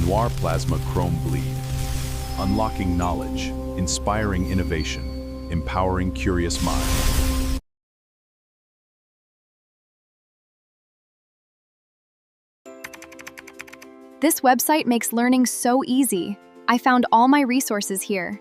Noir Plasma Chrome Bleed. Unlocking knowledge, inspiring innovation, empowering curious minds. This website makes learning so easy. I found all my resources here.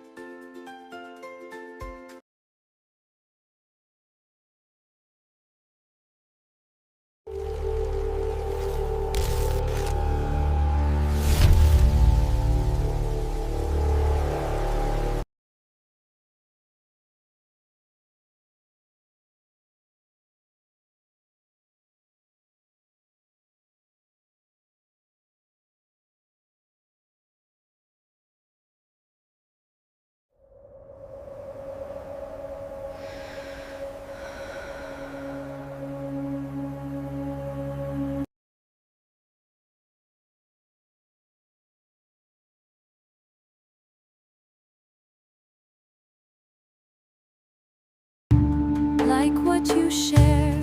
Like what you share.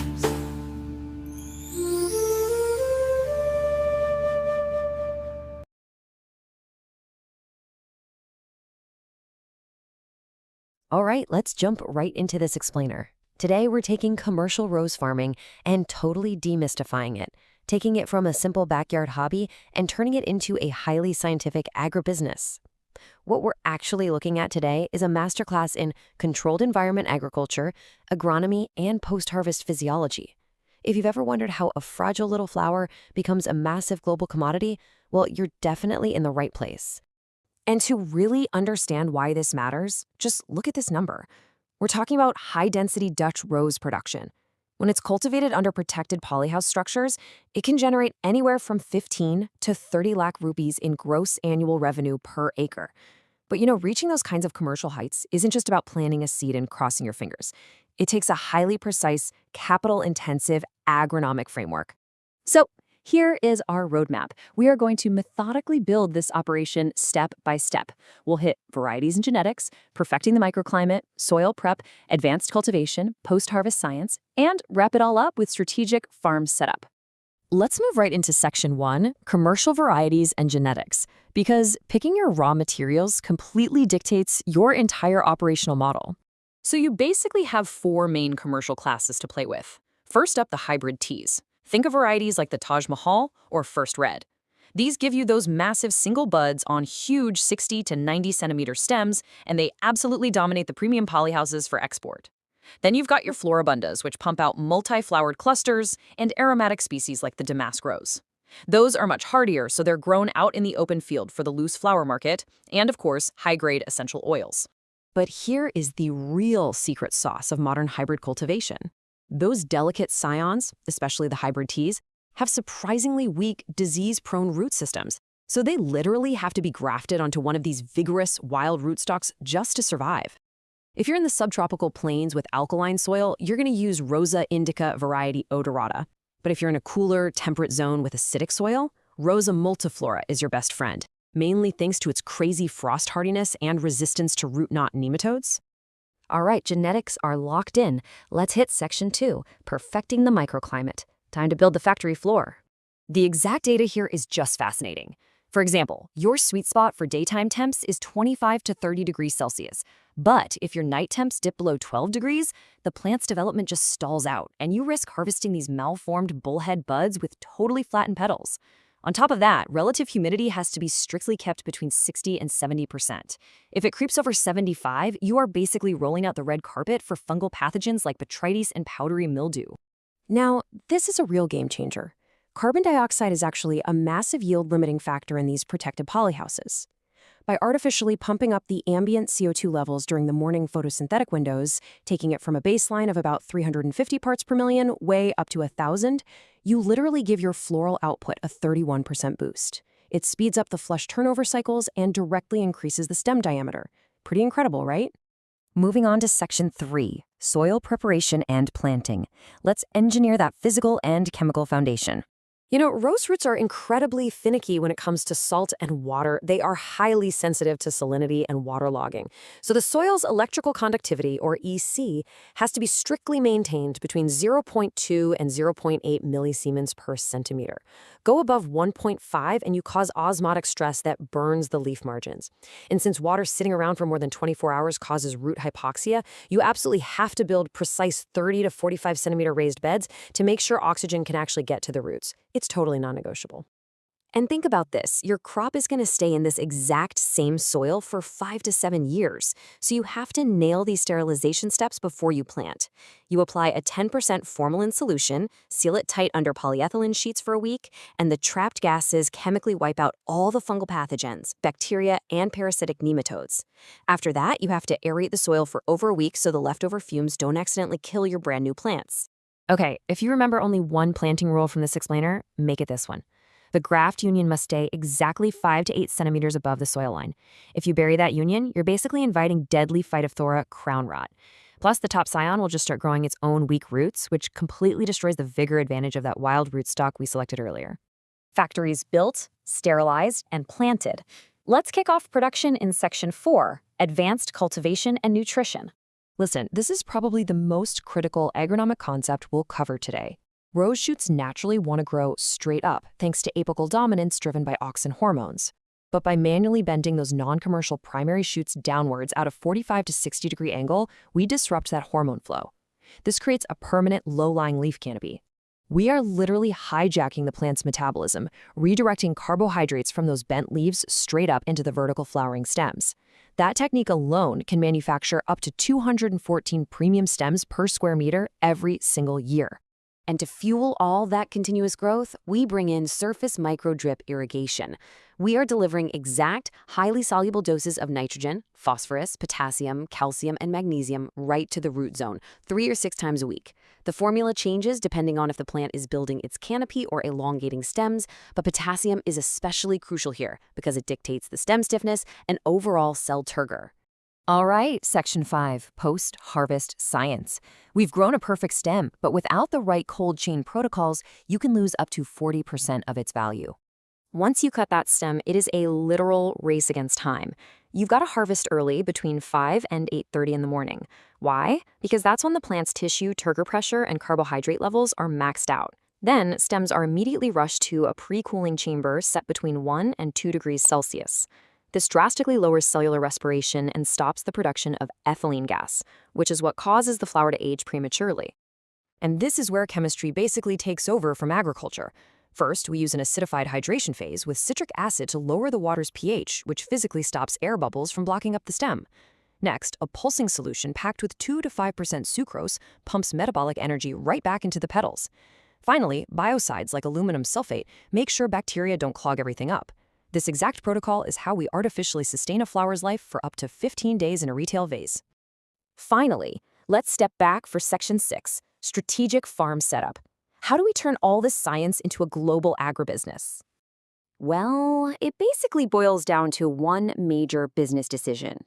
All right, let's jump right into this explainer. Today, we're taking commercial rose farming and totally demystifying it, taking it from a simple backyard hobby and turning it into a highly scientific agribusiness. What we're actually looking at today is a masterclass in controlled environment agriculture, agronomy, and post-harvest physiology. If you've ever wondered how a fragile little flower becomes a massive global commodity, well, you're definitely in the right place. And to really understand why this matters, just look at this number. We're talking about high-density Dutch rose production. When it's cultivated under protected polyhouse structures, it can generate anywhere from 15 to 30 lakh rupees in gross annual revenue per acre. But reaching those kinds of commercial heights isn't just about planting a seed and crossing your fingers. It takes a highly precise, capital-intensive agronomic framework. So here is our roadmap. We are going to methodically build this operation step by step. We'll hit varieties and genetics, perfecting the microclimate, soil prep, advanced cultivation, post-harvest science, and wrap it all up with strategic farm setup. Let's move right into Section 1, Commercial Varieties and Genetics, because picking your raw materials completely dictates your entire operational model. So you basically have 4 main commercial classes to play with. First up, the hybrid teas. Think of varieties like the Taj Mahal or First Red. These give you those massive single buds on huge 60 to 90 centimeter stems, and they absolutely dominate the premium polyhouses for export. Then you've got your floribundas, which pump out multi-flowered clusters, and aromatic species like the damask rose. Those are much hardier, so they're grown out in the open field for the loose flower market, and of course, high-grade essential oils. But here is the real secret sauce of modern hybrid cultivation. Those delicate scions, especially the hybrid teas, have surprisingly weak, disease-prone root systems, so they literally have to be grafted onto one of these vigorous, wild rootstocks just to survive. If you're in the subtropical plains with alkaline soil, you're going to use Rosa indica variety odorata. But if you're in a cooler, temperate zone with acidic soil, Rosa multiflora is your best friend, mainly thanks to its crazy frost hardiness and resistance to root knot nematodes. All right, genetics are locked in. Let's hit Section 2, Perfecting the Microclimate. Time to build the factory floor. The exact data here is just fascinating. For example, your sweet spot for daytime temps is 25 to 30 degrees Celsius. But if your night temps dip below 12 degrees, the plant's development just stalls out, and you risk harvesting these malformed bullhead buds with totally flattened petals. On top of that, relative humidity has to be strictly kept between 60 and 70%. If it creeps over 75, you are basically rolling out the red carpet for fungal pathogens like botrytis and powdery mildew. Now, this is a real game changer. Carbon dioxide is actually a massive yield limiting factor in these protected polyhouses. By artificially pumping up the ambient CO2 levels during the morning photosynthetic windows, taking it from a baseline of about 350 parts per million way up to 1,000, you literally give your floral output a 31% boost. It speeds up the flush turnover cycles and directly increases the stem diameter. Pretty incredible, right? Moving on to Section 3, Soil Preparation and Planting. Let's engineer that physical and chemical foundation. Rose roots are incredibly finicky when it comes to salt and water. They are highly sensitive to salinity and waterlogging. So the soil's electrical conductivity, or EC, has to be strictly maintained between 0.2 and 0.8 millisiemens per centimeter. Go above 1.5 and you cause osmotic stress that burns the leaf margins. And since water sitting around for more than 24 hours causes root hypoxia, you absolutely have to build precise 30 to 45 centimeter raised beds to make sure oxygen can actually get to the roots. It's totally non-negotiable. And think about this. Your crop is going to stay in this exact same soil for 5 to 7 years. So you have to nail these sterilization steps before you plant. You apply a 10% formalin solution, seal it tight under polyethylene sheets for a week, and the trapped gases chemically wipe out all the fungal pathogens, bacteria, and parasitic nematodes. After that, you have to aerate the soil for over a week so the leftover fumes don't accidentally kill your brand new plants. Okay, if you remember only one planting rule from this explainer, make it this one. The graft union must stay exactly 5 to 8 centimeters above the soil line. If you bury that union, you're basically inviting deadly Phytophthora crown rot. Plus, the top scion will just start growing its own weak roots, which completely destroys the vigor advantage of that wild rootstock we selected earlier. Factories built, sterilized, and planted. Let's kick off production in Section 4, Advanced Cultivation and Nutrition. Listen, this is probably the most critical agronomic concept we'll cover today. Rose shoots naturally want to grow straight up thanks to apical dominance driven by auxin hormones. But by manually bending those non-commercial primary shoots downwards at a 45 to 60 degree angle, we disrupt that hormone flow. This creates a permanent low-lying leaf canopy. We are literally hijacking the plant's metabolism, redirecting carbohydrates from those bent leaves straight up into the vertical flowering stems. That technique alone can manufacture up to 214 premium stems per square meter every single year. And to fuel all that continuous growth, we bring in surface micro-drip irrigation. We are delivering exact, highly soluble doses of nitrogen, phosphorus, potassium, calcium, and magnesium right to the root zone, 3 or 6 times a week. The formula changes depending on if the plant is building its canopy or elongating stems, but potassium is especially crucial here because it dictates the stem stiffness and overall cell turgor. All right, Section 5, Post-Harvest Science. We've grown a perfect stem, but without the right cold chain protocols, you can lose up to 40% of its value. Once you cut that stem, it is a literal race against time. You've got to harvest early between 5 and 8:30 in the morning. Why? Because that's when the plant's tissue, turgor pressure, and carbohydrate levels are maxed out. Then, stems are immediately rushed to a pre-cooling chamber set between 1 and 2 degrees Celsius. This drastically lowers cellular respiration and stops the production of ethylene gas, which is what causes the flower to age prematurely. And this is where chemistry basically takes over from agriculture. First, we use an acidified hydration phase with citric acid to lower the water's pH, which physically stops air bubbles from blocking up the stem. Next, a pulsing solution packed with 2 to 5% sucrose pumps metabolic energy right back into the petals. Finally, biocides like aluminum sulfate make sure bacteria don't clog everything up. This exact protocol is how we artificially sustain a flower's life for up to 15 days in a retail vase. Finally, let's step back for Section 6, Strategic Farm Setup. How do we turn all this science into a global agribusiness? Well, it basically boils down to one major business decision.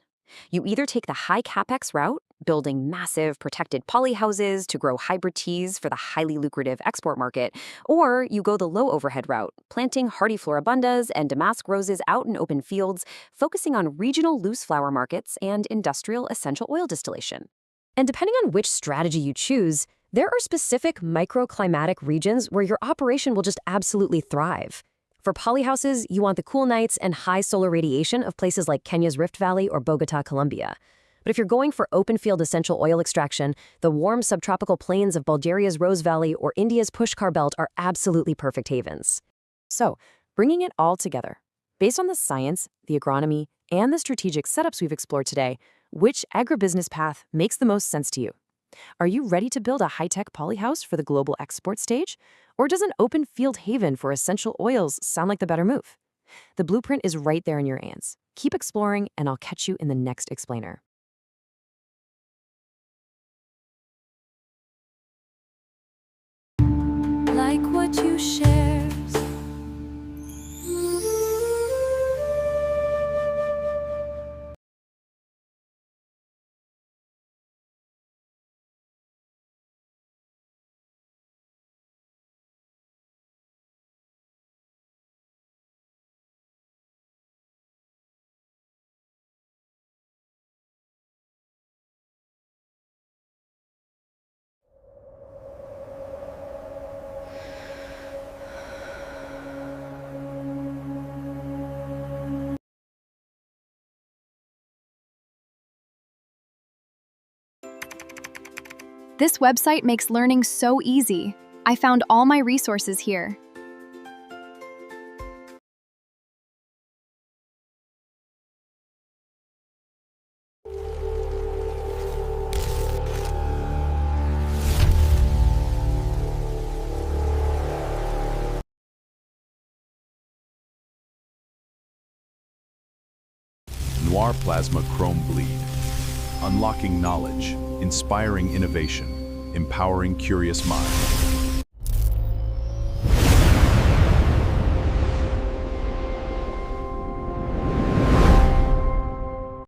You either take the high capex route, building massive protected polyhouses to grow hybrid teas for the highly lucrative export market, or you go the low overhead route, planting hardy floribundas and damask roses out in open fields, focusing on regional loose flower markets and industrial essential oil distillation. And depending on which strategy you choose, there are specific microclimatic regions where your operation will just absolutely thrive. For polyhouses, you want the cool nights and high solar radiation of places like Kenya's Rift Valley or Bogota, Colombia. But if you're going for open field essential oil extraction, the warm subtropical plains of Bulgaria's Rose Valley or India's Pushkar Belt are absolutely perfect havens. So, bringing it all together, based on the science, the agronomy, and the strategic setups we've explored today, which agribusiness path makes the most sense to you? Are you ready to build a high-tech polyhouse for the global export stage? Or does an open field haven for essential oils sound like the better move? The blueprint is right there in your hands. Keep exploring, and I'll catch you in the next explainer. Like what you share. This website makes learning so easy. I found all my resources here. Noir Plasma Chrome Bleed. Unlocking knowledge, inspiring innovation, empowering curious mind.